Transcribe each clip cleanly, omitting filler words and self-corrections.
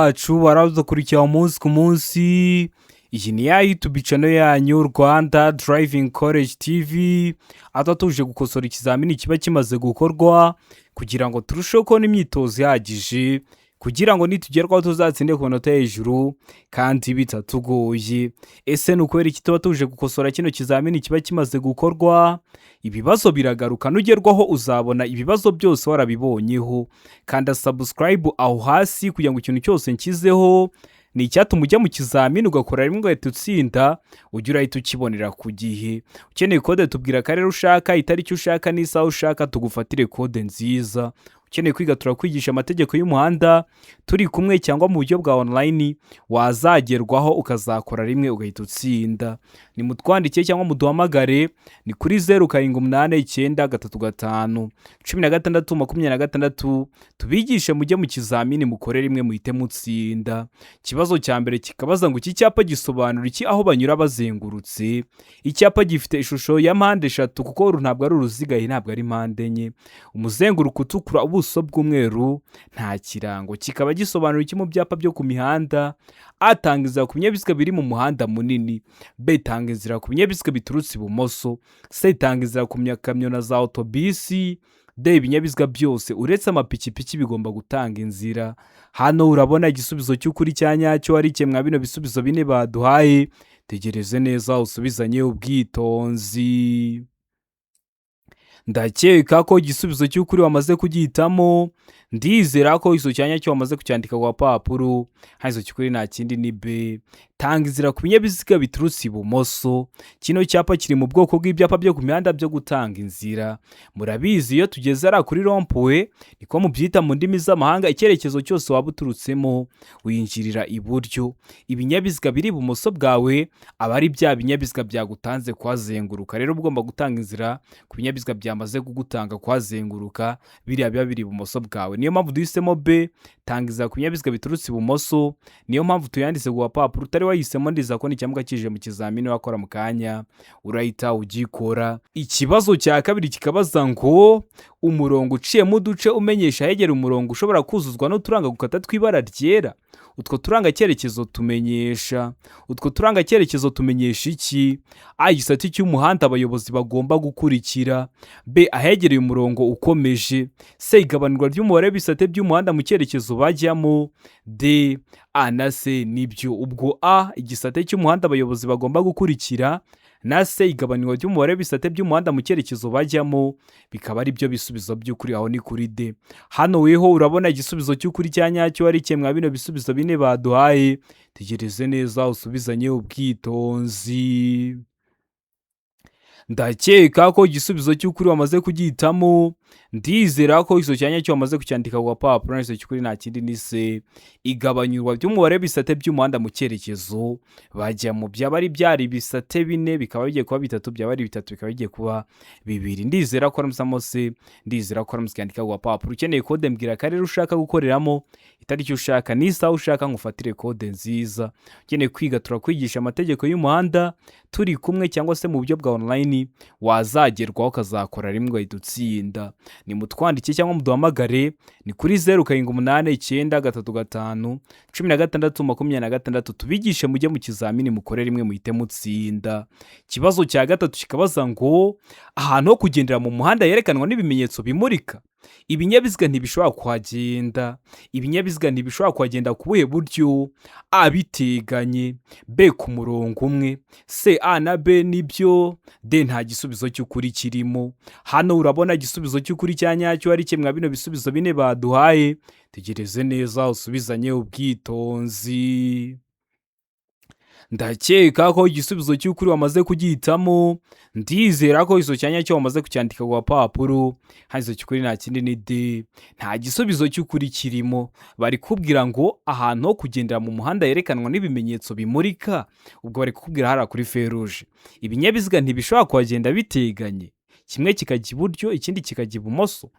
bacu baradukurikira umunsi ku munsi. Iyi ni ya YouTube channel yanyu Rwanda Driving College TV, aho tuje gukosora ikizamini kiba kimaze gukorwa kugira ngo turusheho kubona imyitozo ihagije, kugira ngo nitugerwaho tuzatsinde ku manota hejuru kandi bitatugoye. Ese ni ukubera iki tuba tuje gukosora kino kizamini kiba kimaze gukorwa? Ibibazo biragaruka, nugerwaho uzabona ibibazo byose warabibonyeho. Kanda subscribe aho hasi kugira ngo ikintu cyose nshyizeho ni icyatuma ujya mu kizamini ugakora rimwe ugahita utsinda, ujya urahita ukibonera ku gihe. Ukeneye kode tubwira akarere ushaka, itariki ushaka n'isaha ushaka, tugufatire kode nziza. Ukeneye kwiga turakwigisha amategeko y'umuhanda turi kumwe cyangwa mu buryo bwa online, wazagerwaho ukazakora rimwe ugahita utsinda. Ni mutwandikiye cyangwa muduhamagare, ni kuri 0789351626 tubigishe mujye mu kizamini mukore rimwe muhite mutsinda. Ikibazo cya mbere kikabaza ngo iki cyapa gisobanura iki aho banyura bazengurutse? Icyapa gifite ishusho ya mpande eshatu kuko ntabwo ari uruziga, ntabwo ari mpande enye. Umuzenguruko utukura, ubuso bw'umweru, nta kirango. Kikaba gisobanura iki mu byapa byo ku mihanda? A, tanga inzira ku binyabiziga biri mu muhanda munini. B, tanga inzira ku binyabiziga biturutse ibumoso. C, tanga inzira ku makamyo na za autobisi. D, ibinyabiziga byose uretse amapikipiki bigomba gutanga inzira. Hano urabona igisubizo cy'ukuri cya nyacyo ari kimwe bino bisubizo bine baduhaye. Tegereze neza usubizanye ubwitonzi. Ndakeka ko igisubizo cy'ukuri wamaze kugihitamo. Ndizera ko iso cyanya cyo wamaze kucyandika ku papuro. Hazo cy'ukuri nta kindi ni B. Tanga inzira ku binyabiziga biturutse ibumoso. Kino cyapa kiri mu bwoko bw'ibyapa byo ku mihanda byo gutanga inzira. Murabizi iyo tugeze ara kuri rompuwe niko mubyita mu ndimi z'amahanga, icyerekezo cyose waba uturutsemo winjirira iburyo. Ibinyabiziga biri ibumoso bwawe aba ari bya binyabiziga byagutanze kwazenguruka. Rero ugomba gutanga inzira ku binyabiziga byamaze kugutanga kwazenguruka, biriya biba biri ibumoso bwawe. Niyo mpamvu duhisemo B, tanga inzira ku binyabiziga biturutse ibumoso. Niyo mpamvu tuyanditse ku papuro. Utari wahisemo ndiza ko n'icyamuka kije mu kizamini wakora mu kanya urahita ugikora. Ikibazo cya kabiri kikabaza ngo umurongo uciyemo uduce umenyesha ahegera umurongo ushobora kuzuzwa n'uturanga gukata tw'ibara ryera. Utwo turanga cyerekezo tumenyesha iki? A, igisate cy'umuhanda abayobozi bagomba gukurikira. B, ahegereye umurongo ukomeje. C, igabanurwa ry'umubare w'ibisate by'umuhanda mu cyerekezo bajyamo. D, A na C nibyo. Ubwo A, igisate cy'umuhanda abayobozi bagomba gukurikira, na C, igabanurwa ry'umubare w'ibisate by'umuhanda mu cyerekezo bajyamo, bikaba ari byo bisubizo by'ukuri. Aho ni kuri D. Hano weho urabona igisubizo cy'ukuri cya nyacyo ari kimwe bino bisubizo bine baduhaye. Tegereze neza usubizanye ubwitonzi. Ndakeka ko igisubizo cy'ukuri wamaze kugihitamo. Ndizera ko iso cyanya cyo wamaze kucyandika ku papuro. N'iso cy'ukuri nta kindi ni C, igabanyurwa by'umubare w'ibisate by'umuhanda mu cyerekezo bajyamo. Byaba ari byari ibisate bine bikaba bigiye kuba bitatu, byaba ari bitatu bikaba bigiye kuba bibiri. Ndizera ko aramusamo C, ndizera ko aramusyandika ku papuro. Ukeneye kode mbwira akarere ushaka gukoreramo, itariki ushaka n'isaha ushaka ngufatire kode nziza. Ukeneye kwiga turakwigisha amategeko y'umuhanda turi kumwe cyangwa se mu buryo bwa online, wazagerwaho ukazakora rimwe ugahita utsinda. Ni mutwandikiye cyangwa muduhamagare, ni kuri 0789351626 tubigishe mujye mu kizamini mukore rimwe muhite mutsinda. Ikibazo cya gatatu kikabaza ngo ahantu ho kugendera mu muhanda yerekanwa n'ibimenyetso bimurika. Ibinyabiziga ntibishobora kuhagenda ku buhe buryo? A, biteganye. B, ku murongo umwe. C, A na B nibyo. D, nta gisubizo cy'ukuri kirimo. Hano urabona igisubizo cy'ukuri cya nyacyo ari kimwe bino bisubizo bine baduhaye. Tegereze neza usubizanye ubwitonzi. Ndakeka ko igisubizo cy'ukuri wamaze kugihitamo. Ndizera ko iso cyanya cyo wamaze kucyandika ku papuro. Hazo cy'ukuri nta kindi ni D, nta gisubizo cy'ukuri kirimo. Bari kubwira ngo ahantu ho kugendera mu muhanda yerekanwa n'ibimenyetso bimurika. Ubwo bari kubwira hara kuri feruje. Ibinyabiziga ntibishobora kuhagenda biteganye, kimwe kikajya iburyo ikindi kikajya ibumoso.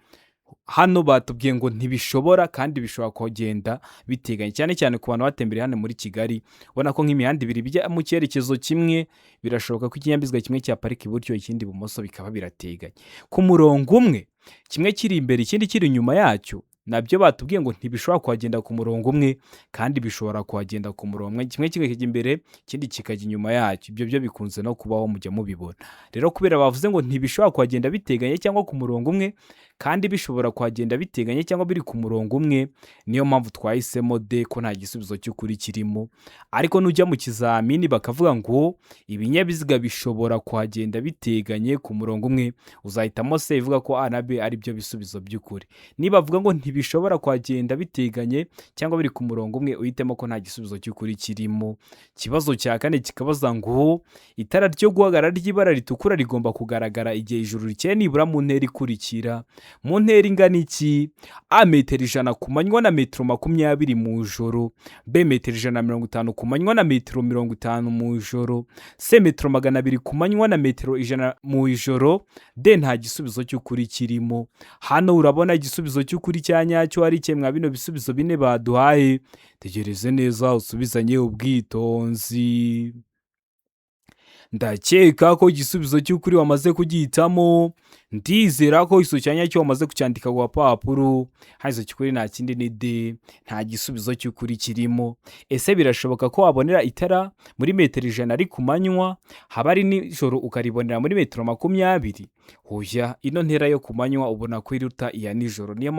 Hano batubwiye ngo ntibishobora kandi bishobora kugenda biteganye, cyane cyane ku bantu batembera hano muri Kigali. Ubona ko nk'imihanda ibiri bijya mu cyerekezo kimwe, birashoboka ko ikinyabiziga kimwe cyaparika iburyo ikindi ibumoso bikaba birateganye. Ku murongo umwe kimwe kiri imbere ikindi kiri inyuma yacyo nabyo batubwiye ngo ntibishobora kuhagenda ku murongo umwe kandi bishobora kuhagenda ku murongo umwe, kimwe kikajya imbere ikindi kikajya inyuma yacyo. Ibyo byo bikunze no kubaho, mujya mubibona. Rero kubera bavuze ngo ntibishobora kuhagenda biteganye cyangwa ku murongo umwe kandi bishobora kuhagenda biteganye cyangwa biri ku murongo umwe, niyo mpamvu twahisemo D ko nta gisubizo cy'ukuri kirimo. Ariko nujya mu kizamini bakavuga ngo ibinyabiziga bishobora kuhagenda biteganye ku murongo umwe, uzahitamo C ivuga ko A na B ari byo bisubizo by'ukuri. Niba bavuga ngo ntibishobora kuhagenda biteganye cyangwa biri ku murongo umwe, uhitemo ko nta gisubizo cy'ukuri kirimo. Ikibazo cya kane kikabaza ngo itara ryo guhagarara ry'ibara ritukura rigomba kugaragara igihe ijuru rikeye nibura mu ntera ikurikira. Mu ntera ingana iki? A metero 100 ku manywa na metero 20 mu ijoro. B metero 150 ku manywa na metero 50 mu ijoro. C metero 200 ku manywa na metero 100 mu ijoro. D nta gisubizo cy'ukuri kirimo. Hano urabona igisubizo cy'ukuri cya nyacyo ari cye mwa bino bisubizo bine baduhaye. Tegereze neza usubizanye ubwitonzi. Ndakeka ko igisubizo cy'ukuri wamaze kugihitamo. Ndizera ko iso cyanya cyo wamaze kucyandika ku papuro. Hazo cy'ukuri nta kindi ni D, nta gisubizo cy'ukuri kirimo. Ese birashoboka ko wabonera itara muri metero 100 ari ku manywa, haba ari nijoro ukaribonera muri metero 20? Hoya, ino ntera yo ku manywa ubona ko iruta iya nijoro. Niyo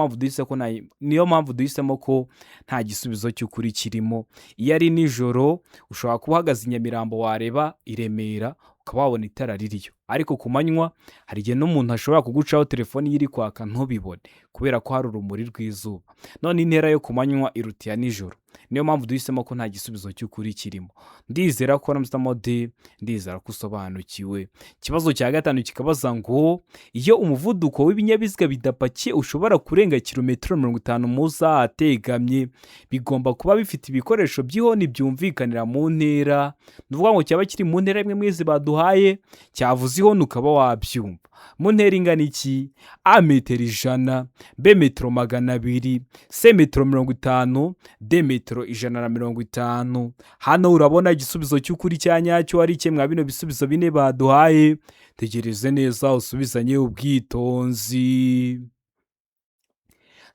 mpamvu duhisemo ko nta gisubizo cy'ukuri kirimo. Iyo ari nijoro ushobora kuba uhagaze i Nyamirambo wareba i Remera ukaba wabona itara ririyo, ariko ku manywa hari igihe n'umuntu ashobora kugucaho telefoni iri kwaka ntubibone kubera ko hari urumuri rw'izuba. None intera yo ku manywa iruta iya nijoro. Niyo mpamvu duhisemo ko nta gisubizo cy'ukuri kirimo. Ndizera ko namusamo D, ndizera ko usobanukiwe. Ikibazo cya gatanu kikabaza ngo iyo umuvuduko w'ibinyabiziga bidapakiye ushobora kurenga kilometero 50 mu saha ategamye, bigomba kuba bifite ibikoresho by'ihoni byumvikanira mu ntera. Nuvuga ngo cyaba kiri mu ntera imwe mwizi baduhaye, cyavuze ihoni ukaba wabyumva. Mu ntera ingana iki? A metero 100, B metero 200, C metero 50, D metero 150. Hano urabona igisubizo cy'ukuri cya nyacyo ari cye mwa bino bisubizo bine baduhaye. Tegereze neza usubizanye ubwitonzi.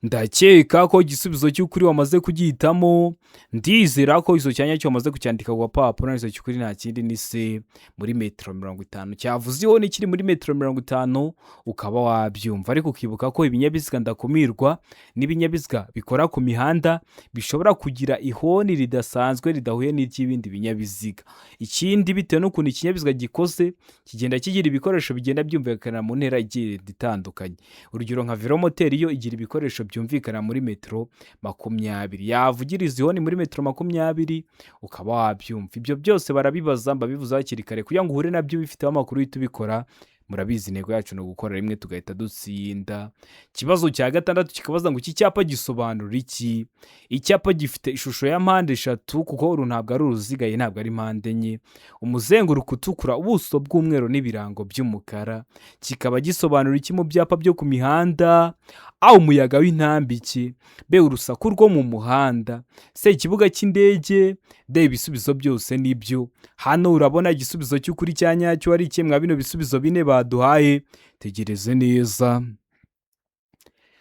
Ndakeka ko igisubizo cy'ukuri wamaze kugihitamo. Ndizera ko iso cyanya cyo wamaze kucyandika ku papuro. Iso cy'ukuri nta kindi ni C muri metero 50. Cyavuzeho ni kiri muri metero 50 ukaba wabyumva, ariko ukibuka ko ibinyabiziga ndakumirwa n'ibinyabiziga bikora ku mihanda bishobora kugira ihoni ridasanzwe ridahuye n'iry'ibindi binyabiziga. Ikindi bitewe n'ukuntu ikinyabiziga gikoze kigenda kigira ibikoresho bigenda byumvikana mu ntera igiye itandukanye. Urugero nka velomoteri yo igira ibikoresho byumvikana muri metero 20, yavugiriza ihoni muri metero 20 ukaba wabyumva. Ibyo byose barabibaza, mbabivuza hakiri kare kugira ngo uhure nabyo bifiteho amakuru uhita ubikora. Murabizi intego yacu no gukora rimwe tugahita dutsinda. Ikibazo cya gatandatu kikabaza ngo iki cyapa gisobanura iki? Icyapa gifite ishusho ya mpande 3 kuko uru ntabwo ari uruzigaye, ntabwo ari mpande enye, umuzenguruko utukura, ubuso bw'umweru n'ibirango by'umukara. Kikaba gisobanura iki mu byapa byo ku mihanda? A umuyaga w'intambike, B urusaku rwo mu muhanda, C ikibuga cy'indege, D ibisubizo byose nibyo. Hano urabona igisubizo cy'ukuri cya nyacyo ari cye mwa bino bisubizo bine baduhaye. Tegereze neza.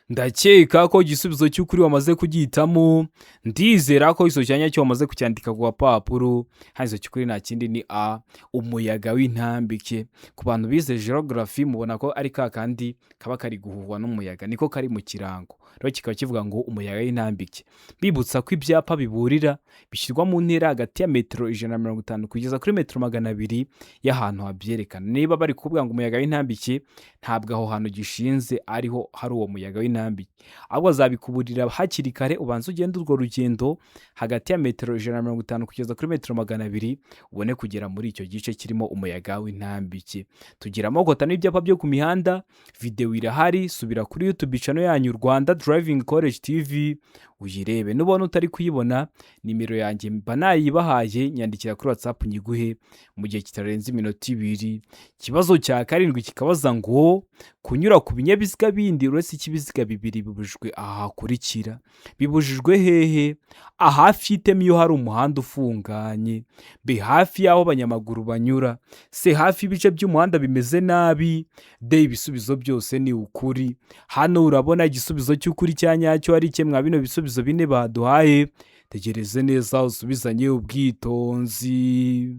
Ndakeka ko igisubizo cy'ukuri wamaze kugihitamo. Ndizera ko iso cyanya cyo wamaze kucyandika ku papuro. Hazo cy'ukuri nta kindi ni A umuyaga w'intambike. Ku bantu bize geography mubona ko ari kandi kaba kari guhuhwa n'umuyaga, niko kari mu kirango. Rero kikaba kivuga ngo umuyaga w'intambike. Bibutsa ko ibyapa biburira bishyirwa mu ntera hagati ya metero 150 kugeza kuri metero 200 y'ahantu habyerekana. Niba bari kuvuga ngo umuyaga w'intambike, ntabwo aho hantu gishinze ariho hari uwo muyaga w'intambike, ahubwo azabikuburira hakiri kare. Ubanza ugenda urwo rugendo hagati ya metero 150 kugeza kuri metero 200 ubone kugera muri icyo gice kirimo umuyaga w'intambike. Tugira amoko atanu y'ibyapa byo ku mihanda. Video irahari, subira kuri YouTube channel yanyu Rwanda Driving College TV uyirebe. Nubona utari kuyibona, nimero yanjye mba nayibahaye, nyandikira kuri WhatsApp nyiguhe mu gihe kitarenze iminota 2. Ikibazo cya karindwi kikabaza ngo kunyura ku binyabiziga bindi uretse ikibiziga bibiri bibujijwe aha hakurikira. Bibujijwe hehe? A, hafi y'iteme iyo hari umuhanda ufunganye. B, hafi y'aho abanyamaguru banyura. C, hafi y'ibice by'umuhanda bimeze nabi. D, ibisubizo byose ni ukuri. Hano urabona igisubizo cy'ukuri cya nyacyo ari kimwe bino bisubizo bine baduhaye. Tegereze neza usubizanye ubwitonzi.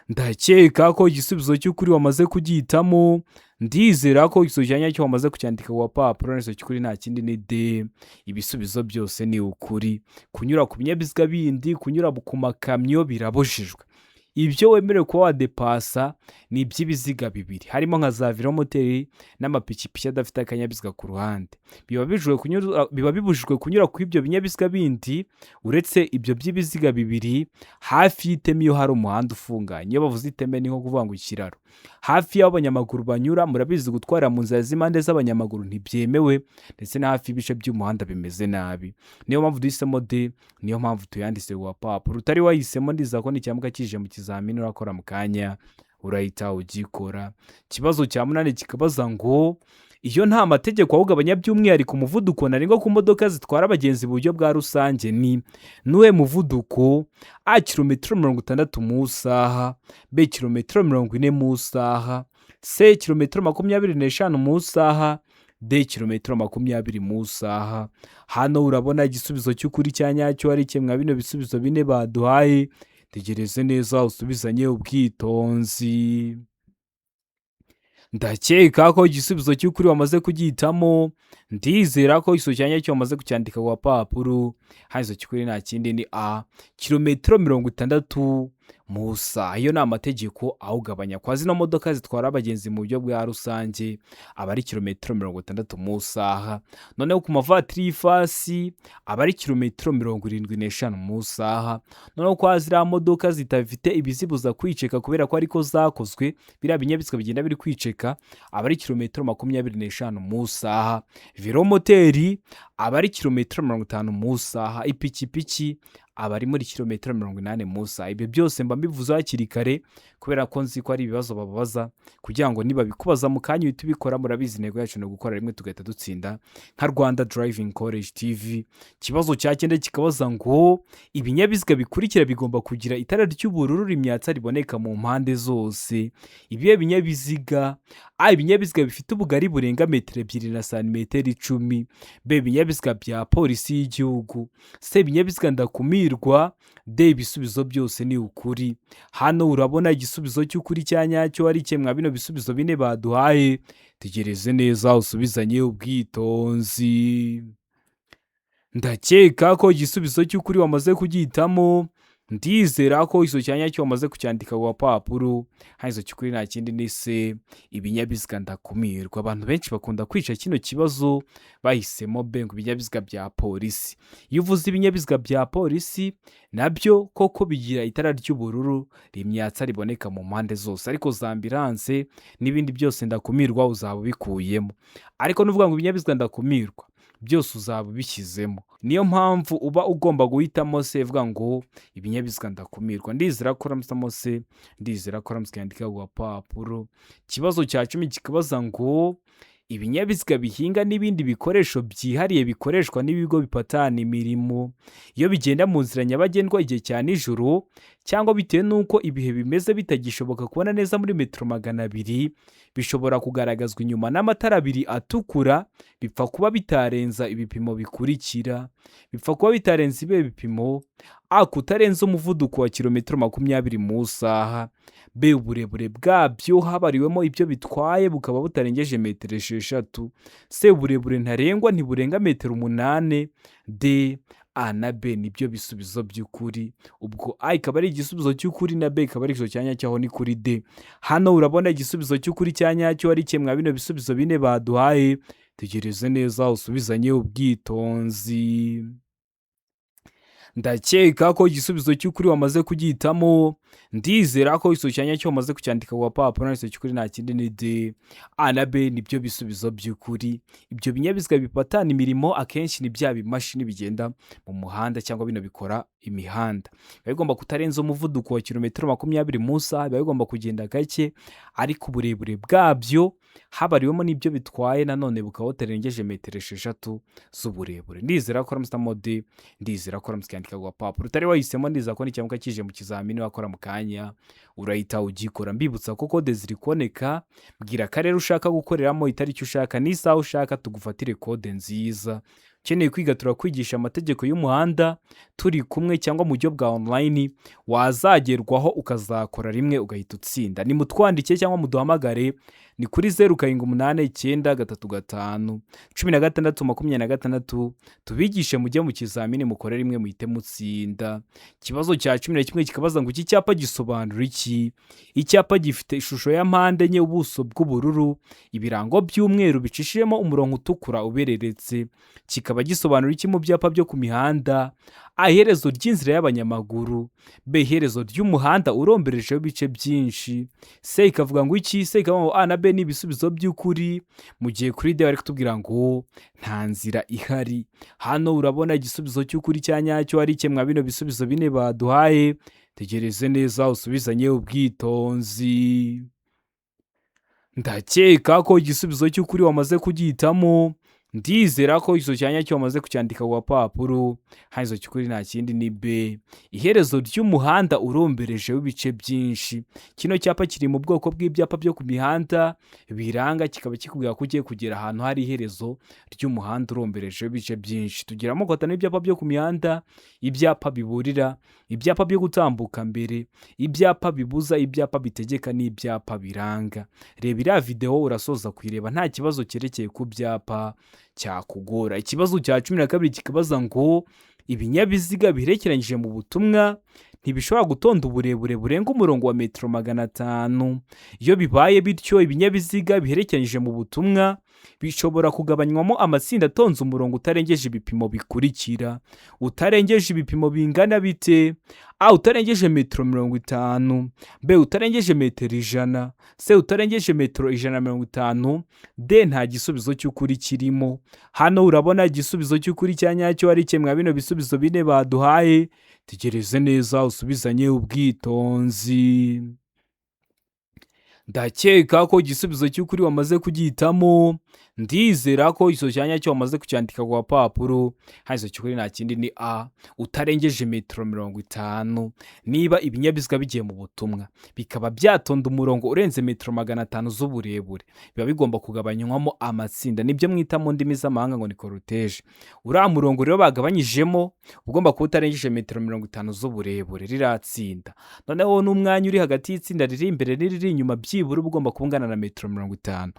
Ndakeka ko igisubizo cy'ukuri wamaze kugihitamo. Ndizera ko igisubizo cya nyacyo wamaze kucyandika ku papuro, n'igisubizo cy'ukuri nta kindi ni D. Ibisubizo byose ni ukuri. Kunyura ku binyabiziga bindi, kunyura ku makamyo birabujijwe. Ibyo wemerewe kuba wadepasa ni iby'ibiziga bibiri, harimo nka za velomoteri n'amapikipiki adafite akanyabiziga ku ruhande. Biba bibujijwe kunyura ku ibyo binyabiziga bindi uretse ibyo by'ibiziga bibiri hafi y'iteme iyo hari umuhanda ufunganye. Iyo bavuze iteme ni nko kuvuga ngo ikiraro. Hafi y'aho abanyamaguru banyura, murabizi gutwara mu nzira z'impande z'abanyamaguru ntibyemewe, ndetse na hafi y'ibice by'umuhanda bimeze nabi. Niyo mpamvu duhisemo D, niyo mpamvu tuyanditse ku papuro. Utari wahisemo ndiza ko n'icyambwa kije mu kizamini urakora mu kanya urahita ugikora. Ikibazo cya 8 kikabaza ngo iyo nta mategeko awugabanya by'umwihariko umuvuduko ntarengwa ku modoka zitwara abagenzi mu buryo bwa rusange ni nuwe muvuduko? A, kilometero 60 mu isaha. B, kilometero 40 mu isaha. C, kilometero 25 mu isaha. D, kilometero 20 mu isaha. Hano urabona igisubizo cy'ukuri cya nyacyo ari kimwe bino bisubizo bine baduhaye. Tegereze neza usubizanye ubwitonzi. Ndakeka ko igisubizo cy'ukuri wamaze kugihitamo. Ndizera ko igisubizo cya nyacyo wamaze kucyandika ku papuro. Igisubizo cy'ukuri nta kindi ni A, kilometero 60 mu isaha. Iyo ni amategeko awugabanya. Kwa zino modoka zitwara abagenzi mu buryo bwa rusange aba ari kilometero 60 mu isaha. Noneho ku mavatiri y'ifasi aba ari kilometero 75 mu isaha. Noneho kwa ziriya modoka zitafite ibizibuza kwiceka kubera ko ariko zakozwe, biriya binyabiziga bigenda biri kwiceka, aba ari kilometero 25 mu isaha. Velomoteri aba ari kilometero 50 mu isaha. Ipikipiki aba ari muri kilometero 80 mu isaha. Ibyo byose mba mbivuze hakiri kare kubera ko nzi ko ari ibibazo bababaza, kugira ngo niba bikubaza mu kanya uhita ubikora. Murabizi intego yacu ni gukora rimwe tugahita dutsinda nka Rwanda Driving College TV. Ikibazo cya 9 kikabaza ngo ibinyabiziga bikurikira bigomba kugira itara ry'ubururu rimyatsa riboneka mu mpande zose. Ibihe binyabiziga? A, ibinyabiziga bifite ubugari burenga metero 2 na santimetero 10. B, ibinyabiziga bya polisi y'igihugu. C, ibinyabiziga ndakumirwa. D, ibisubizo byose ni ukuri. Hano urabona igisubizo cy'ukuri cya nyacyo ari kimwe bino bisubizo bine baduhaye. Tegereze neza usubizanye ubwitonzi. Ndakeka ko igisubizo cy'ukuri wamaze kugihitamo. Ndizera ko igisubizo cya nyacyo wamaze kucyandika ku papuro. Igisubizo cy'ukuri nta kindi ni C, ibinyabiziga ndakumirwa. Abantu benshi bakunda kwica kino kibazo bahisemo B, ngo ibinyabiziga bya polisi. Iyo uvuze ibinyabiziga bya polisi nabyo koko bigira itara ry'ubururu rimyatsa riboneka mu mpande zose, ariko za ambulance n'ibindi byose ndakumirwa uzaba ubikuyemo. Ariko nuvuga ngo ibinyabiziga ndakumirwa byose uzaba ubishyizemo. Niyo mpamvu uba ugomba guhitamo C, uvuga ngo ibinyabiziga ndakumirwa. Ndizera ko uramutamo C, ndizera ko uramutse yandika ku papuro. Ikibazo cya 10 kikabaza ngo ibinyabiziga bihinga n'ibindi bikoresho byihariye bikoreshwa n'ibigo bipatana imirimo iyo bigenda mu nzira nyabagendwa igihe cya nijoro, cyangwa bitewe n'uko ibihe bimeze bitagishoboka kubona neza muri metero 200, bishobora kugaragazwa inyuma n'amatara 2 atukura. Bipfa kuba bitarenza ibipimo bikurikira. Bipfa kuba bitarenza ibi bipimo: A, kutarenza umuvuduko wa kilometero 20 mu isaha. B, uburebure bwabyo habariwemo ibyo bitwaye bukaba butarengeje metero 6. C, uburebure ntarengwa ntiburenga metero 8. D, A na B nibyo bisubizo by'ukuri. Ubwo A ikaba ari igisubizo cy'ukuri na B ikaba ari igisubizo cya nyacyo ni kuri D. Hano urabona igisubizo cy'ukuri cya nyacyo ari kimwe bino bisubizo bine baduhaye. Tegereze neza usubizanye ubwitonzi. Ndakeka ko igisubizo cy'ukuri wamaze kugihitamo. ndizera ko iso cyanya cyo wamaze kucyandika ku gapapuro n'iso cy'ukuri nta kindi ni D. A na B nibyo bisubizo by'ukuri. Ibyo binyabiziga bipatana imirimo akenshi ni bya bimashini bigenda mu muhanda cyangwa bino bikora imihanda. Biba bigomba kutarenza umuvuduko wa kilometero 20 mu isaha, biba bigomba kugenda gake ariko uburebure bwabyo habariwemo n'ibyo bitwaye nanone bukaba butarengeje metero 6 z'uburebure. Ndizera ko ramutse mode, ndizera ko ramutse cyandika ku gapapuro utari wahisemo, ndizera ko n'icyamuka kije mu kizamini wakora mu kanya urahita ugikora. Mbibutsa ko kode ziri kuboneka, bwira akarere ushaka gukoreramo, itariki ushaka n'isaha ushaka, tugufatire kode nziza. Ukeneye kwiga turakwigisha amategeko y'umuhanda turi kumwe cyangwa mu buryo bwa online, wazagerwaho ukazakora rimwe ugahita utsinda. Ni mutwandike cyangwa muduhamagare, ni kuri 0789351626 tubigishe mujye mu kizamini mukore rimwe muhite mutsinda. Ikibazo cya 11 kikabaza ngo iki cyapa gisobanura iki? Icyapa gifite ishusho ya mpande enye, ubuso bw'ubururu, ibirango by'umweru bicishijemo umurongo utukura ubereretse. Kikaba gisobanura iki mu byapa byo ku mihanda? A, iherezo ry'inzira y'abanyamaguru. B, iherezo ry'umuhanda uromberejeho ibice byinshi. C, ikavuga ngo iki? C, ikavuga ngo A na B ni ibisubizo by'ukuri. Mu gihe kuri D bari kutubwira ngo nta nzira ihari. Hano urabona igisubizo cy'ukuri cya nyacyo ari kimwe bino bisubizo bine baduhaye. Tegereze neza usubizanye ubwitonzi. Ndakeka ko igisubizo cy'ukuri wamaze kugihitamo. Ndizera ko iso cyanya cyo wamaze kucyandika ku gapapuro. Haizo cy'ukuri nta kindi ni B, iherezo ry'umuhanda uromberejeho ibice byinshi. Kino cyapa kiri mu bwoko bw'ibyapa byo ku mihanda biranga, kikaba kikubwira ko ugiye kugera ahantu hari iherezo ry'umuhanda uromberejeho ibice byinshi. Tugiramo kotana ibyapa byo ku mihanda, ibyapa biburira, ibyapa byo gutambuka mbere, ibyapa bibuza, ibyapa bitegeka n'ibyapa biranga. Reba iriya video urasoza kuyireba, nta kibazo cyerekeye ku byapa cyakugora. Ikibazo cya 12 kikabaza ngo ibinyabiziga biherekeranyije mu butumwa ntibishobora gutonda uburebure burenga umurongo wa metero 500. Iyo bibaye bityo, ibinyabiziga biherekeranyije mu butumwa bishobora kugabanywamo amatsinda atonze umurongo utarengeje ibipimo bikurikira. Utarengeje ibipimo bingana bite? A, utarengeje metero 50. B, utarengeje metero 100. C, utarengeje metero 150. D, nta gisubizo cy'ukuri kirimo. Hano urabona igisubizo cy'ukuri cya nyacyo ari kimwe bino bisubizo bine baduhaye. Tegereze neza usubizanye ubwitonzi. Ndakeka ko igisubizo cy'ukuri wamaze kugihitamo. Ndizera ko iso cyanya cyo wamaze kucyandika ku gapapuro. Haizo cy'ukuri nta kindi ni A, utarengeje metero 50. Niba ibinyabiziga bigiye mu butumwa bikaba byatonda umurongo urenze metero 500 z'uburebure, biba bigomba kugabanywamo amatsinda, nibyo mwita mu ndimi z'amahanga ngo ni cortege. Uriya murongo rero bagabanyijemo ugomba kuba utarengeje metero 50 z'uburebure, riratsinda. Noneho n'umwanya uri hagati y'itsinda riri imbere n'iriri inyuma byibura ugomba kubungana na metero 50.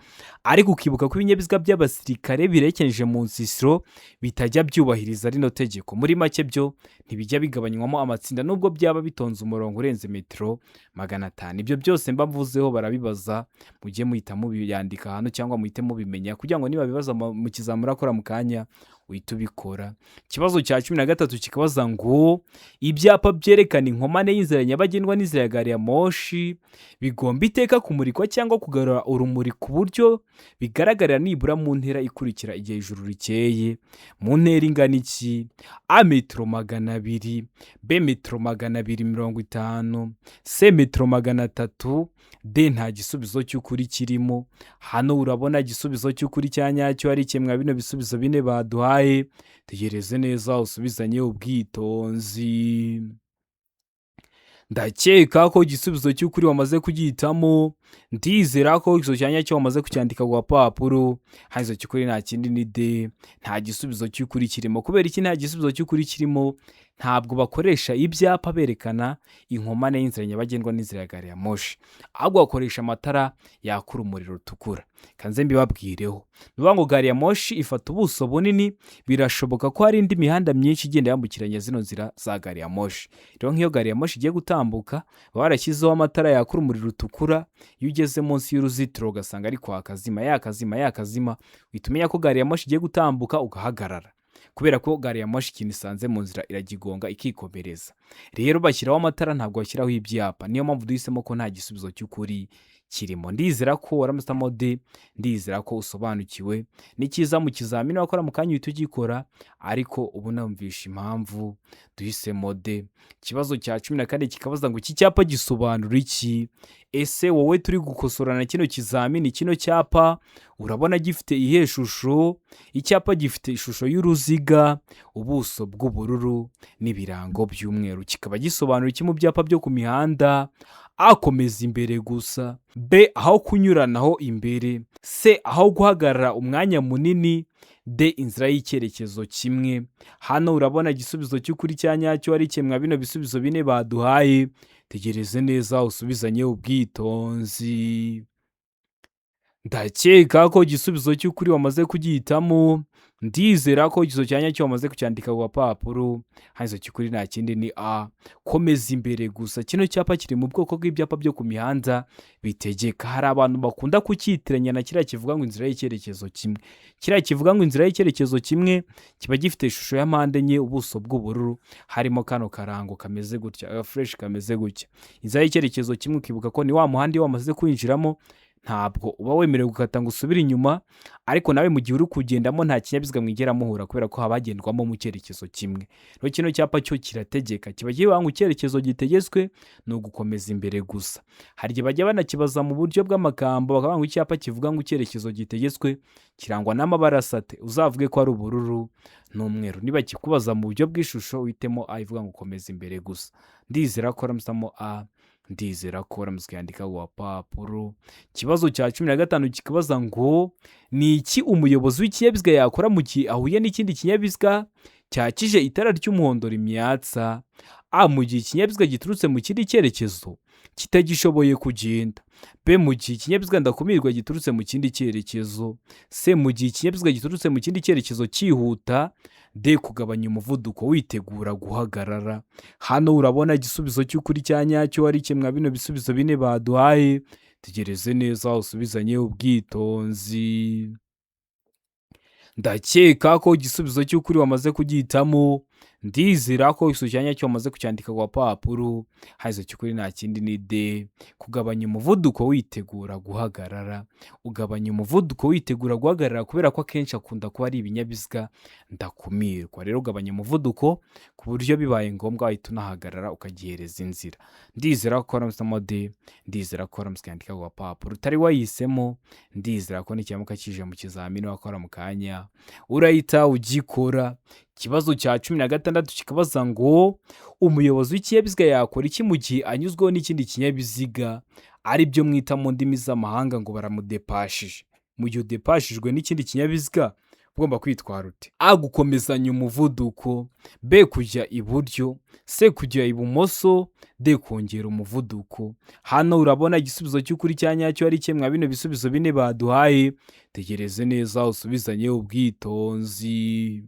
Ariko ukibuka ko ibinyabiziga by'abasirikare birekenje mu nsisiro bitajya byubahiriza rino tegeko. Muri make byo ntibijya bigabanywamo amatsinda nubwo byaba bitonze umurongo urenze metero 500. Ibyo byose mbavuzeho barabibaza, mujye muhita mubiyandika hano cyangwa muhite mubimenya kugira ngo niba bibaza mu kizamura akora mu kanya uhita ubikora. Ikibazo cya 13 kikabaza ngo ibyapa byerekana inkomane y'inzira nyabagendwa n'inzira ya gari ya moshi bigomba iteka kumurikwa cyangwa kugarura urumuri ku buryo bigaragarira nibura mu ntera ikurikira igihe ijuru rikeye. Mu ntera ingana iki? A, metero 200. B, metero 250. C, metero 300. D, nta gisubizo cy'ukuri kirimo. Hano urabona igisubizo cy'ukuri cya nyacyo ari kimwe bino bisubizo bine baduhaye. Tegereze neza usubizanye ubwitonzi. Ndakeka ko igisubizo cy'ukuri wamaze kugihitamo. Ndizera ko iso cyanya cyo wamaze kucyandika ku gapapuro. Haizo cy'ukuri nta kindi ni D, nta gisubizo cy'ukuri kirimo. Kubera iki nta gisubizo cy'ukuri kirimo? Ntabwo bakoresha ibyapa berekana inkomane y'inzira nyabagendwa n'inzira ya gari ya moshi, ahubwo bakoresha amatara yakura umuriro rutukura. Kanze mbibabwireho, bivuga ngo gari ya moshi ifata ubuso bunini, birashoboka ko hari indi mihanda myinshi igenda yambukiranya zino nzira za gari ya moshi. Rero nk'iyo gari ya moshi igiye gutambuka baba barashyizeho amatara yakura umuriro rutukura. Iyo ugeze munsi y'uruzitiro ugasanga ari kwaka zima, yakazima, uhita umenya ko gari ya moshi igiye gutambuka ugahagarara. kubera ko gari ya moshi ikintu isanze mu nzira iragigonga ikikomereza. Rero bashyiraho amatara ntabwo bashyiraho ibyapa, niyo mpamvu duhisemo ko nta gisubizo cy'ukuri kirimo. Ndizera ko waramutamo de, ndizera ko usobanukiwe n'ikiza mu kizamini wakora mu kanya uhita ugikora, ariko ubu namvisha impamvu duhisemo de. Ikibazo cya 14 kikabaza ngo iki cyapa gisobanura iki? Ese wowe turi gukosorana kino kizamini, kino cyapa urabona gifite iyihe shusho? Icyapa gifite ishusho y'uruziga, ubuso bw'ubururu n'ibirango by'umweru. Kikaba gisobanura iki mu byapa byo ku mihanda? A, komeza imbere gusa. B, aho kunyuranaho imbere. C, aho guhagarara umwanya munini. D, inzira y'icyerekezo kimwe. Hano urabona igisubizo cy'ukuri cya nyacyo ari kimwe bino bisubizo bine baduhaye. Tegereze neza usubizanye ubwitonzi. Ndakeka ko igisubizo cy'ukuri wamaze kugihitamo. Ndizera ko igisubizo cya nyacyo wamaze kucyandika ku gapapuro. Hanyuma cy'ukuri nta kindi ni A, komeza imbere gusa. Kino cyapa kiri mu bwoko bw'ibyapa byo ku mihanda bitegeka. Hari abantu bakunda kucyitiranya na kiriya kivuga ngo inzira y'icyerekezo kimwe. Kiriya kivuga ngo inzira y'icyerekezo kimwe kiba gifite ishusho ya mpande enye, ubuso bw'ubururu, harimo kano karango kameze gutya, fresh kameze gutya. Inzira y'icyerekezo kimwe ukibuka ko ni wa muhanda iyo wamaze kwinjiramo ntabwo uba wemerewe gukata ngo usubire inyuma, ariko nawe mu gihe uri kugendamo nta kinyabiziga mwigera muhura kubera ko habagendwamo mu cyerekezo kimwe. Rero kino cyapa cyo kirategeka, kiba kivuga ngo icyerekezo gitegetswe ni ugukomeza imbere gusa. Hari igihe bajya banakibaza mu buryo bw'amagambo bakavuga ngo icyapa kivuga ngo icyerekezo gitegetswe kirangwa n'amabara asate, uzavuge ko ari ubururu n'umweru. Niba kikubaza mu buryo bw'ishusho uhitemo A ivuga ngo komeza imbere gusa. Ndizera ko ramusamo A, ndizera ko uramutse yandika ku gapapuro. Ikibazo cya 15 kikabaza ngo ni iki umuyobozi w'ikinyabiziga yakora mu gihe ahuye n'ikindi kinyabiziga cyakije itara ry'umuhondo rimyatsa? A, mu gihe ikinyabiziga giturutse mu kindi cyerekezo kitagishoboye kugenda. B, mu gihe ikinyabiziga ndakumirwa giturutse mu kindi cyerekezo. C, mu gihe ikinyabiziga giturutse mu kindi cyerekezo cyihuta. D, kugabanya umuvuduko witegura guhagarara. Hano urabona igisubizo cy'ukuri cya nyacyo ari kimwe bino bisubizo bine baduhaye. Tegereze neza usubizanye ubwitonzi. Ndakeka ko igisubizo cy'ukuri wamaze kugihitamo. Ndizera ko igisubizo cya nyacyo wamaze kucyandika ku gapapuro. Haizo cy'ukuri nta kindi ni D, kugabanya umuvuduko witegura guhagarara. Ugabanya umuvuduko witegura guhagarara kubera ko akenshi akunda kuba ari ibinyabiziga ndakumirwa. Rero ugabanya umuvuduko ku buryo bibaye ngombwa wahita unahagarara ukagihereza inzira. Ndizera ko ramusamo D, ndizera ko ramuswe yandika ku gapapuro. Utari wahisemo, ndizera ko n'ikiyamuka kije mu kizamini wakora mu kanya urahita ugikora. Ikibazo cya 16 kikabaza ngo umuyobozi w'ikinyabiziga yakora iki mu gihe anyuzweho n'ikindi kinyabiziga, ari byo mwita mu ndimi z'amahanga ngo baramudepashije. Mu gihe udepashijwe n'ikindi kinyabiziga ugomba kwitwara ute? A, gukomezanya umuvuduko. B, kujya iburyo. C, kujya ibumoso. D, kongera umuvuduko. Hano urabona igisubizo cy'ukuri cya nyacyo ari kimwe bino bisubizo bine baduhaye. Tegereze neza usubizanye ubwitonzi.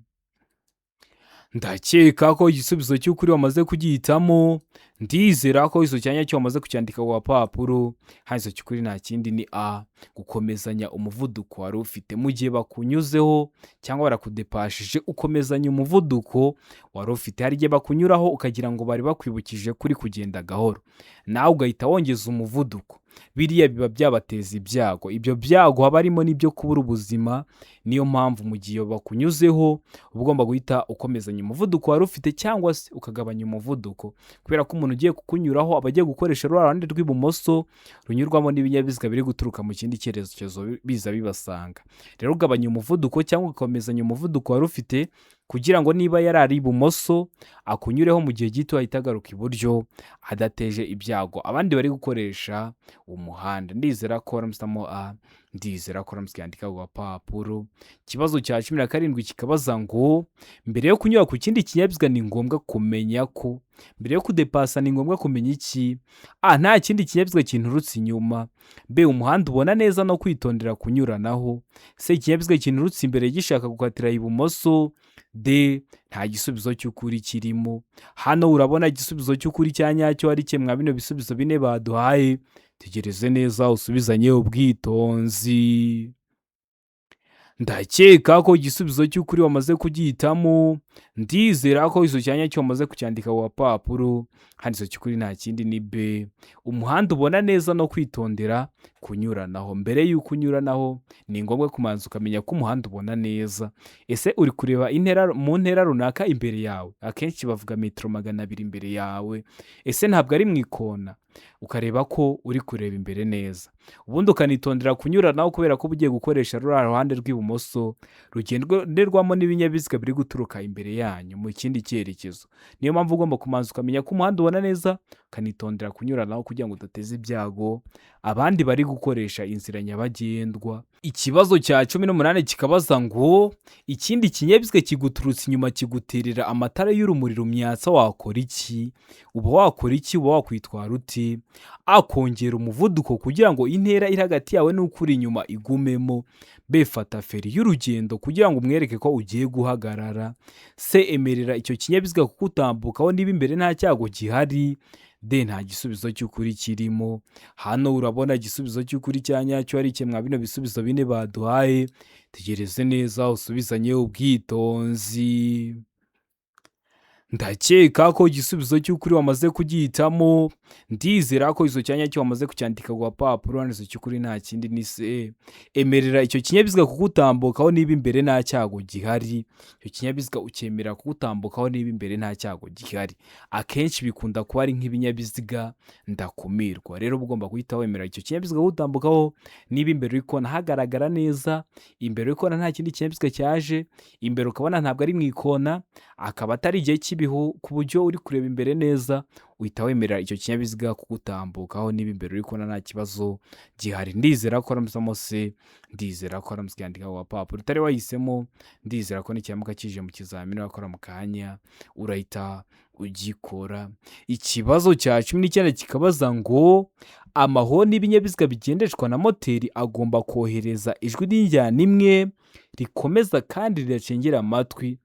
Ndakeka ko igisubizo cy'ukuri wamaze kugihitamo. Ndizera ko izo cyanya cyo wamaze kucyandika ku gapapuro. Haizo cy'ukuri nta kindi ni A, gukomezanya umuvuduko wari ufite mu gihe bakunyuzeho cyangwa barakudepashije, ukomezanya umuvuduko wari ufite. Hari igihe bakunyuraho ukagira ngo bari bakwibukije kuri kugenda gahoro, nawe ugahita wongeza umuvuduko. Biriya biba byabateza ibyago. Ibyo byago haba harimo n'ibyo kubura ubuzima. Niyo mpamvu mu gihe bakunyuzeho ugomba guhita ukomezanya umuvuduko wari ufite cyangwa se ukagabanya umuvuduko, kubera ko umuntu ugiye kukunyuraho aba agiye gukoresha ruhande rw'ibumoso runyurwamo n'ibinyabiziga biri guturuka mu kindi cyerekezo biza bibasanga. Rero ugabanya umuvuduko cyangwa ukomezanya umuvuduko wari ufite kugira ngo niba yari ari ibumoso akunyureho mu gihe gito ahita agaruka iburyo adateje ibyago abandi bari gukoresha umuhanda. Ndizera ko ramusamo A, ndizera ko ramuswe yandika ku gapapuro. Ikibazo cya 17 kikabaza ngo mbere yo kunyura ku kindi kinyabiziga ni ngombwa kumenya ko, mbere yo kudepasa ni ngombwa kumenya iki? A, nta kindi kinyabiziga kinturutse inyuma. B, umuhanda ubona neza no kwitondera kunyuranaho. C, ikinyabiziga kinturutse imbere gishaka gukatira ibumoso. D, nta gisubizo cy'ukuri kirimo. Hano urabona igisubizo cy'ukuri cya nyacyo ari kimwe bino bisubizo bine baduhaye. Tegereze neza usubizanye ubwitonzi. ndakeka ko igisubizo cy'ukuri wamaze kugihitamo, ndizera ko izo cyanya cyo wamaze kucyandika ku gapapuro, hano izo cy'ukuri nta kindi ni B. Umuhanda ubona neza no kwitondera kunyuranaho. Mbere y'uko unyuranaho ni ngombwa kumanza ukamenya ko umuhanda ubona neza. Ese uri kureba mu ntera runaka imbere yawe? Akenshi bavuga metero 200 imbere yawe. Ese ntabwo ari mu ikona? Ukareba ko uri kureba imbere neza, ubundi ukanitondera kunyuranaho kubera ko ugiye gukoresha ruriya ruhande rw'ibumoso rugenderwamo n'ibinyabiziga biri guturuka imbere yanyu mu kindi cyerekezo. Niyo mpamvu ugomba kumanza ukamenya ko umuhanda ubona neza, ukanitondera kunyuranaho kugira ngo udateze ibyago abandi bari gukoresha inzira nyabagendwa. Ikibazo cya 18 kikabaza ngo ikindi kinyabiziga kiguturutse inyuma kiguterera amatara y'urumuri rumyatsa, wakora iki? Uba wakora iki? Uba wakwitwara uti? A. Kongera umuvuduko kugira ngo intera iri hagati yawe n'ukuri inyuma igumemo. B. Fata feri y'urugendo kugira ngo umwereke ko ugiye guhagarara. C. Emerera icyo kinyabiziga kugutambukaho niba imbere nta cyago gihari. D. Nta gisubizo cy'ukuri kirimo. Hano urabona igisubizo cy'ukuri cya nyacyo ari kimwe bino bisubizo bine baduhaye. Tegereze neza usubizanye ubwitonzi. Ndakeka ko igisubizo cy'ukuri wamaze kugihitamo, ndizera ko izo cyanya cyo wamaze kucyandika ku gapapuro, hano izo cy'ukuri nta kindi ni C. Emerera icyo kinyabiziga kugutambukaho niba imbere nta cyago gihari. Icyo kinyabiziga ukemera kugutambukaho niba imbere nta cyago gihari. Akenshi bikunda kuba ari nk'ibinyabiziga ndakumirwa, rero ugomba guhita wemera icyo kinyabiziga kugutambukaho niba imbere uri kubona hagaragara neza, imbere uri kubona nta kindi kinyabiziga cyaje, imbere ukabona ntabwo ari mu ikona, akaba atari igihe cy'ibihu ku buryo uri kureba imbere neza, uhita wemerera icyo kinyabiziga kugutambukaho niba imbere uri kubona nta kibazo gihari. Ndizera ko aramusamo se, ndizera ko aramusyandika ku gapapuro. Utari wahisemo, ndizera ko n'ikiyamuka kije mu kizamini wakora mu kanya urahita ugikora. Ikibazo cya 19 kikabaza ngo amahoni y'ibinyabiziga bigendeshwa na moteri agomba kohereza ijwi ry'injyana imwe rikomeza kandi ridacengera amatwi,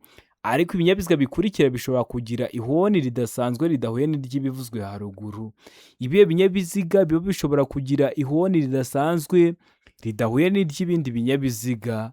ariko ibinyabiziga bikurikira bishobora kugira ihoni ridasanzwe ridahuye n'iry'ibivuzwe haruguru. Ibihe binyabiziga biba bishobora kugira ihoni ridasanzwe ridahuye n'iry'ibindi binyabiziga?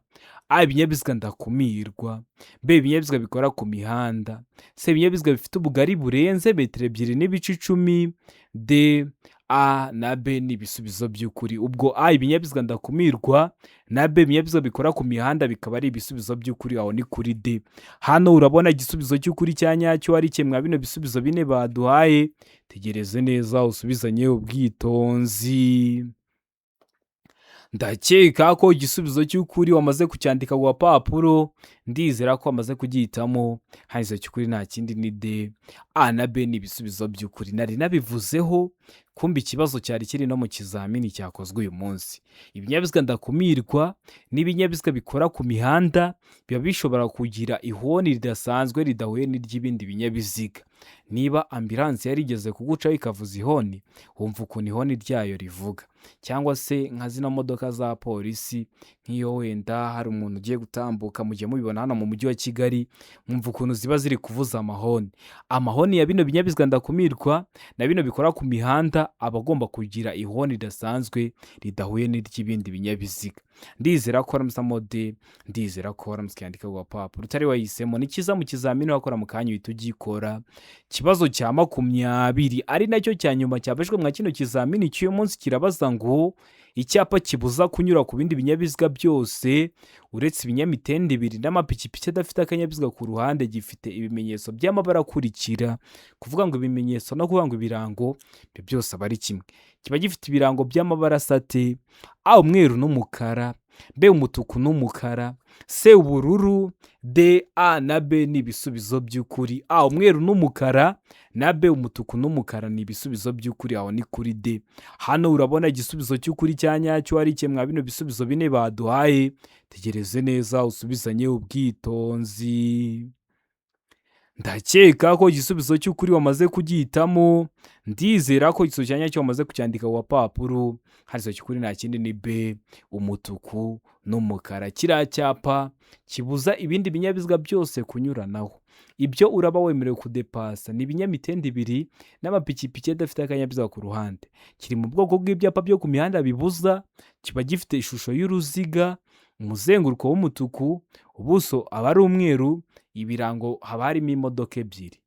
A. Ibinyabiziga ndakumirwa. B. Ibinyabiziga bikora ku mihanda. C. Ibinyabiziga bifite ubugari burenze metero 2.10. D. A na B ni ibisubizo by'ukuri. Ubwo A ibinyabiziga ndakumirwa na B ibinyabiziga bikora ku mihanda bikaba ari ibisubizo by'ukuri, aho ni kuri D. Hano urabona igisubizo cy'ukuri cya nyacyo ari kimwe bino bisubizo bine baduhaye. Tegereze neza usubizanye ubwitonzi. Ndakeka ko igisubizo cy'ukuri wamaze kucyandika ku gapapuro, ndizera ko wamaze kugihitamo, hanyuma cy'ukuri nta kindi ni D. A na B ni ibisubizo by'ukuri. Nari nabivuzeho kumbi ikibazo cyari kiri no mu kizamini cyakozwe uyu munsi. Ibinyabiziga ndakumirwa n'ibinyabiziga bikora ku mihanda biba bishobora kugira ihoni ridasanzwe ridahuye n'iry'ibindi binyabiziga. Niba ambulance yarigeze kugucaho ikavuza ihoni, wumva ukuntu ihoni ryayo rivuga. Cyangwa se nka zino modoka za polisi, nk'iyo wenda hari umuntu ugiye gutambuka mu gihe mubibona hano mu mujyi wa Kigali, mwumva ukuntu ziba ziri kuvuza amahoni. Amahoni ya bino binyabiziga ndakumirwa na bino bikora ku mihanda aba agomba kugira ihoni ridasanzwe ridahuye n'iry'ibindi binyabiziga. Ndizera ko aramusamo D, ndizera ko aramusyandika ku gapapuro. Utari wahisemo ni kiza mu kizamini wakora mu kanya uhita ugikora. Kibazo cya 20 ari nacyo cya nyuma cyabajwe mwa kino kizamini cy'uyu munsi kirabaza ngo icyapa kibuza kunyura ku bindi binyabiziga byose uretse ibinyamitende 2 n'amapikipiki adafite akanyabiziga ku ruhande gifite ibimenyetso by'amabara akurikira. Kuvuga ngo ibimenyetso no kuvuga ngo ibirango ibyo byose aba ari kimwe. Kiba gifite ibirango by'amabara sate: A umweru n'umukara, B umutuku n'umukara, C ubururu, D A na B ni ibisubizo by'ukuri. A umweru n'umukara na B umutuku n'umukara ni ibisubizo by'ukuri, aho ni kuri D. Hano urabona igisubizo cy'ukuri cya nyacyo ari kimwe bino bisubizo bine baduhaye. Tegereze neza usubizanye ubwitonzi. Ndakeka ko igisubizo cy'ukuri wamaze kugihitamo, ndizera ko igisubizo cya nyacyo wamaze kucyandika ku gapapuro. Harizo cy'ukuri nta kindi ni B umutuku n'umukara. Kiriya cyapa kibuza ibindi binyabiziga byose kunyuranaho. Ibyo uraba wemerewe kudepasa ni ibinyamitende 2 n'amapikipiki adafite akanyabiziga ku ruhande. Kiri mu bwoko bw'ibyapa byo ku mihanda bibuza, kiba gifite ishusho y'uruziga, umuzenguruko w'umutuku, ubuso aba ari umweru, ibirango haba harimo imodoka ebyiri,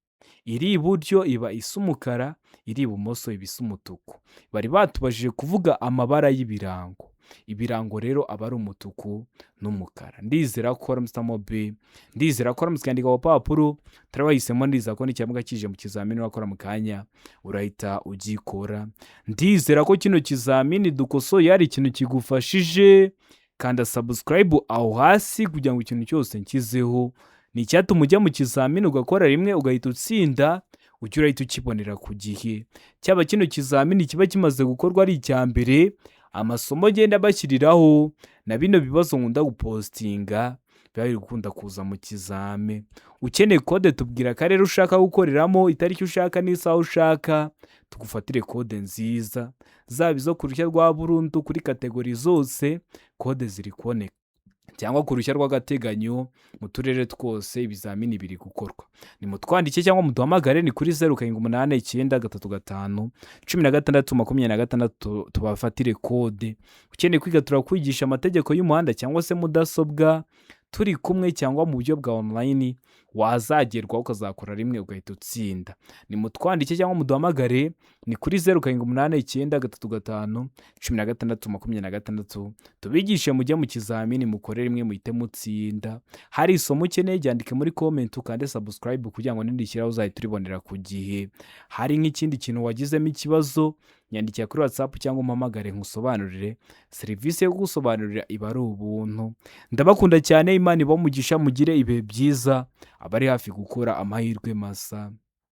iri iburyo iba isa umukara, iri ibumoso iba isa umutuku. Bari batubajije kuvuga amabara y'ibirango, ibirango rero aba ari umutuku n'umukara. Ndizera ko waramutamo B, ndizera ko waramutse kwandika ku papuro, turabahisemo, ndizera ko n'ikiyamuga kije mu kizamini wakora mu kanya urahita ugikora. Ndizera ko kino kizamini dukosoye hari ikintu kigufashije, kanda subscribe aho hasi kugira ngo ikintu cyose nshyizeho ni icyatuma ujya mu kizamini ugakora rimwe ugahita utsinda, ujya urahita ukibonera ku gihe. Cyaba kino kizamini kiba kimaze gukorwa ari icya mbere, amasomo agenda bashyiriraho na bino bibazo nkunda gupostinga biba biri gukunda kuza mu kizame. Ukeneye kode tubwira akarere ushaka gukoreramo, itariki ushaka n'isaha ushaka, tugufatire kode nziza, zaba izo ku ruhushya rwa burundu kuri kategori zose kode ziri kuboneka, cyangwa ku ruhushya rw'agateganyo mu turere twose ibizamini biri gukorwa. Nimutwandike cyangwa muduhamagare, ni kuri 0789931626 tubafatire kode. Ukeneye kwiga turakwigisha amategeko y'umuhanda cyangwa se mudasobwa, turi kumwe cyangwa mu buryo bwa online, wazagerwaho ukazakora rimwe ugahita utsinda. Nimutwandike cyangwa muduhamagare, ni kuri 0789351626 tubigishe mujye mu kizamini mukore rimwe muhite mutsinda. Hari isomo ukeneye ryandike muri comment ukande subscribe kugira ngo nindishyiraho uzahita uribonera ku gihe. Hari nk'ikindi kintu wagizemo ikibazo, nyandikira kuri WhatsApp cyangwa umpamagare nkusobanurire. Serivisi yo kugusobanurira iba ari ubuntu. Ndabakunda cyane, Imana ibahe umugisha, mugire ibihe byiza, abari hafi gukora amahirwe masa.